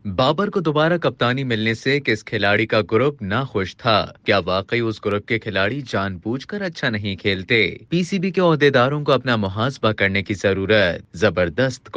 बाबर को दोबारा कप्तानी मिलने से किस खिलाड़ी का ग्रुप नाखुश था? क्या वाकई उस ग्रुप के खिलाड़ी जानबूझकर अच्छा नहीं खेलते? पीसीबी के ओहदेदारों को अपना मुहासबा करने की जरूरत। जबरदस्त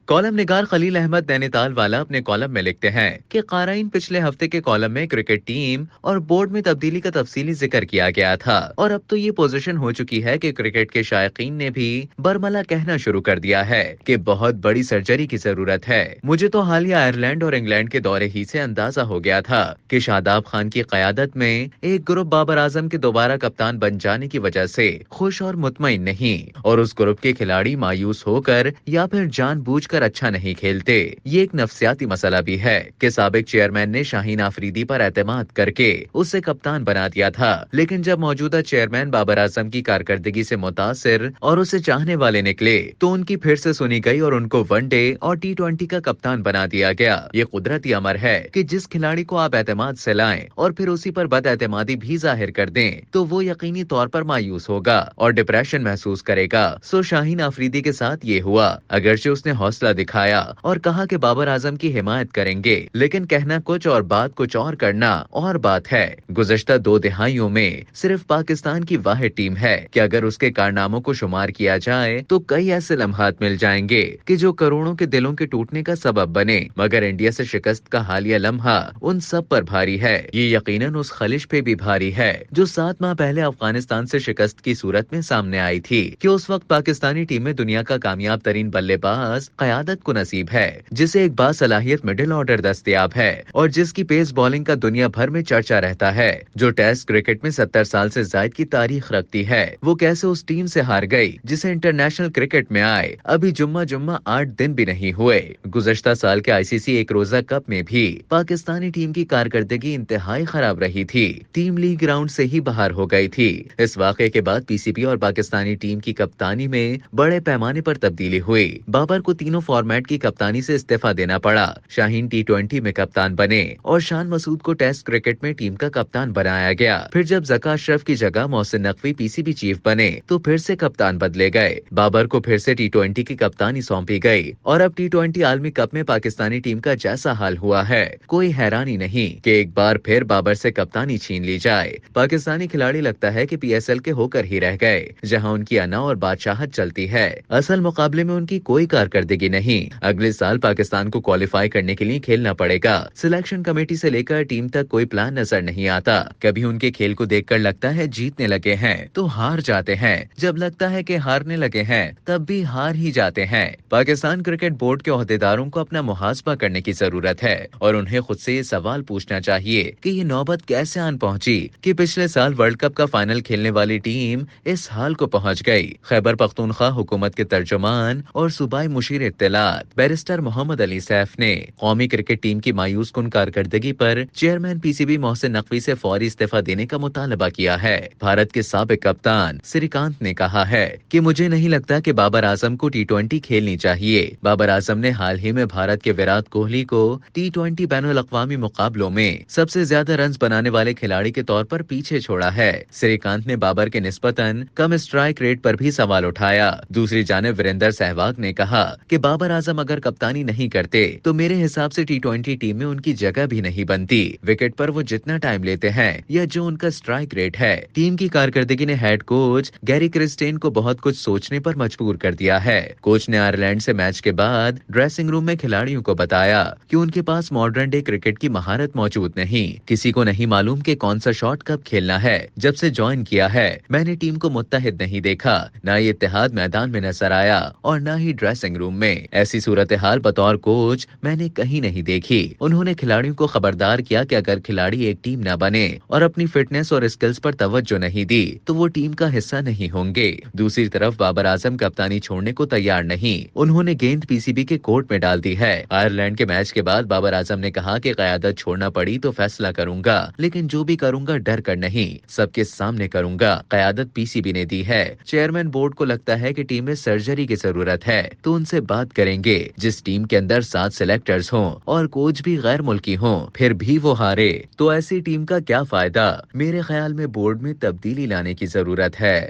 कॉलम निगार खलील अहमद नैनीताल वाला अपने कॉलम में लिखते हैं कि काराइन पिछले हफ्ते के कॉलम में क्रिकेट टीम और बोर्ड में तब्दीली का तफसीली जिक्र किया गया था और अब तो ये पोजीशन हो चुकी है कि क्रिकेट के शायकीन ने भी बरमला कहना शुरू कर दिया है कि बहुत बड़ी सर्जरी की जरूरत है। मुझे तो हालिया आयरलैंड और इंग्लैंड के दौरे ही से अंदाजा हो गया था कि शादाब खान की कयादत में एक ग्रुप बाबर आजम के दोबारा कप्तान बन जाने की वजह से खुश और मुतमईन नहीं, और उस ग्रुप के खिलाड़ी मायूस होकर या फिर जानबूझकर अच्छा नहीं खेलते। ये एक नफ्सियाती मसला भी है कि साबिक चेयरमैन ने शाहीन आफरीदी पर एतमाद करके उसे कप्तान बना दिया था, लेकिन जब मौजूदा चेयरमैन बाबर आजम की कारकर्दगी से मुतासिर और उसे चाहने वाले निकले तो उनकी फिर से सुनी गई और उनको वनडे और T20 का कप्तान बना दिया गया। ये कुदरती अमर है कि जिस खिलाड़ी को आप एतमाद से लाएं और फिर उसी पर बदएतमादी भी जाहिर कर दें तो वो यकीनी तौर पर मायूस होगा और डिप्रेशन महसूस करेगा। सो शाहीन आफरीदी के साथ ये हुआ। अगरचे उसने हौसला दिखाया और कहा कि बाबर आजम की हिमायत करेंगे, लेकिन कहना कुछ और बात कुछ और करना और बात है। गुज़श्ता 2 दिहाइयों में सिर्फ पाकिस्तान की वाहिद टीम है कि अगर उसके कारनामों को शुमार किया जाए तो कई ऐसे लम्हात मिल जाएंगे कि जो करोड़ों के दिलों के टूटने का सबब बने, मगर इंडिया से शिकस्त का हालिया लम्हा उन सब पर भारी है। ये यकीनन उस खलिश पे भी भारी है जो 7 माह पहले अफगानिस्तान से शिकस्त की सूरत में सामने आई थी कि उस वक्त पाकिस्तानी टीम में दुनिया का कामयाब तरीन बल्लेबाज कयादत को नसीब है, जिसे एक बासलाहियत मिडिल ऑर्डर दस्तयाब है और जिसकी पेस बॉलिंग का दुनिया भर में चर्चा रहता है, जो टेस्ट क्रिकेट में 70 साल से जायद की तारीख रखती है। वो कैसे उस टीम से हार गई जिसे इंटरनेशनल क्रिकेट में आए अभी जुम्मा 8 दिन भी नहीं हुए। गुज़श्ता साल के आईसीसी एक रोजा कप में भी पाकिस्तानी टीम की कारकर्दगी इंतहाई खराब रही थी। टीम लीग राउंड से ही बाहर हो गई थी। इस वाक़े के बाद पीसीबी और पाकिस्तानी टीम की कप्तानी में बड़े पैमाने पर तब्दीली हुई। बाबर को तीनों फॉर्मेट की कप्तानी से इस्तीफा देना पड़ा। शाहीन T20 में कप्तान बने और शान मसूद को टेस्ट क्रिकेट में टीम का कप्तान बनाया गया। फिर जब ज़का अशरफ की जगह मोहसिन नकवी पीसीबी चीफ बने तो फिर से कप्तान बदले गए। बाबर को फिर से T20 की कप्तानी सौंपी गई और अब T20 आलमी कप में पाकिस्तानी टीम का जैसा हाल हुआ है, कोई हैरानी नहीं कि एक बार फिर बाबर से कप्तानी छीन ली जाए। पाकिस्तानी खिलाड़ी लगता है कि PSL के होकर ही रह गए, जहां उनकी अना और बादशाहत चलती है। असल मुकाबले में उनकी कोई कारकर्दगी नहीं। अगले साल पाकिस्तान को क्वालिफाई करने के लिए खेलना पड़ेगा। सिलेक्शन कमेटी से लेकर टीम तक कोई प्लान नजर नहीं आता। कभी उनके खेल को देखकर लगता है जीतने लगे हैं तो हार जाते हैं, जब लगता है कि हारने लगे हैं तब भी हार ही जाते हैं। पाकिस्तान क्रिकेट बोर्ड के ओहदेदारों को अपना मुहासबा करने की जरूरत है और उन्हें खुद से ये सवाल पूछना चाहिए कि ये नौबत कैसे आन पहुंची कि पिछले साल वर्ल्ड कप का फाइनल खेलने वाली टीम इस हाल को पहुंच गई। खैबर पख्तूनख्वा हुकूमत के तर्जुमान और सूबाई मुशीर इत्तलात बैरिस्टर मोहम्मद अली सैफ ने कौमी क्रिकेट टीम की मायूस कुन कारकर्दगी पर चेयरमैन पीसीबी मोहसिन नकवी से फौरी इस्तीफा देने का मुतालबा किया है। भारत के साबिक कप्तान श्रीकांत ने कहा है कि मुझे नहीं लगता कि बाबर आजम को T20 खेलनी चाहिए। बाबर आजम ने हाल ही में भारत के विराट कोहली को T20 बैनुल अक़वामी मुकाबलों में सबसे ज्यादा रन बनाने वाले खिलाड़ी के तौर पर पीछे छोड़ा है। श्रीकांत ने बाबर के निस्बतन कम स्ट्राइक रेट पर भी सवाल उठाया। दूसरी जानिब वीरेंद्र सहवाग ने कहा कि बाबर आजम अगर कप्तानी नहीं करते तो मेरे हिसाब से T20 टीम में उनकी जगह भी नहीं बनती। विकेट पर वो जितना टाइम लेते हैं या जो उनका स्ट्राइक रेट है, टीम की कारकर्दगी ने हेड कोच गैरी क्रिस्टेन को बहुत कुछ सोचने पर मजबूर कर दिया है। कोच ने आयरलैंड से मैच के बाद ड्रेसिंग रूम में खिलाड़ियों को बताया कि उनके पास मॉडर्न डे क्रिकेट की महारत मौजूद नहीं। किसी को नहीं मालूम कि कौन सा शॉट कब खेलना है। जब से ज्वाइन किया है मैंने टीम को मुत्तहिद नहीं देखा, न ही इत्तेहाद मैदान में नजर आया और न ही ड्रेसिंग रूम में। ऐसी सूरत हाल बतौर कोच मैंने कहीं नहीं देखी। उन्होंने खिलाड़ियों को खबरदार किया कि अगर खिलाड़ी एक टीम न बने और अपनी फिटनेस और स्किल्स पर तवज्जो नहीं दी तो वो टीम का हिस्सा नहीं होंगे। दूसरी तरफ बाबर आजम कप्तानी छोड़ने को तैयार नहीं। उन्होंने गेंद पीसीबी के कोर्ट में डाल दी है। आयरलैंड के मैच के बाद बाबर आजम ने कहा कि क़यादत छोड़ना पड़ी तो फैसला करूंगा, लेकिन जो भी करूंगा डर कर नहीं, सबके सामने करूंगा। क़यादत पीसीबी ने दी है। चेयरमैन बोर्ड को लगता है कि टीम में सर्जरी की जरूरत है तो उनसे बात करेंगे। जिस टीम के अंदर 7 सिलेक्टर्स हों और कोच भी गैर मुल्की हों फिर भी वो हारे तो ऐसी टीम का क्या फायदा। मेरे ख्याल में बोर्ड में तब्दीली लाने की जरूरत है।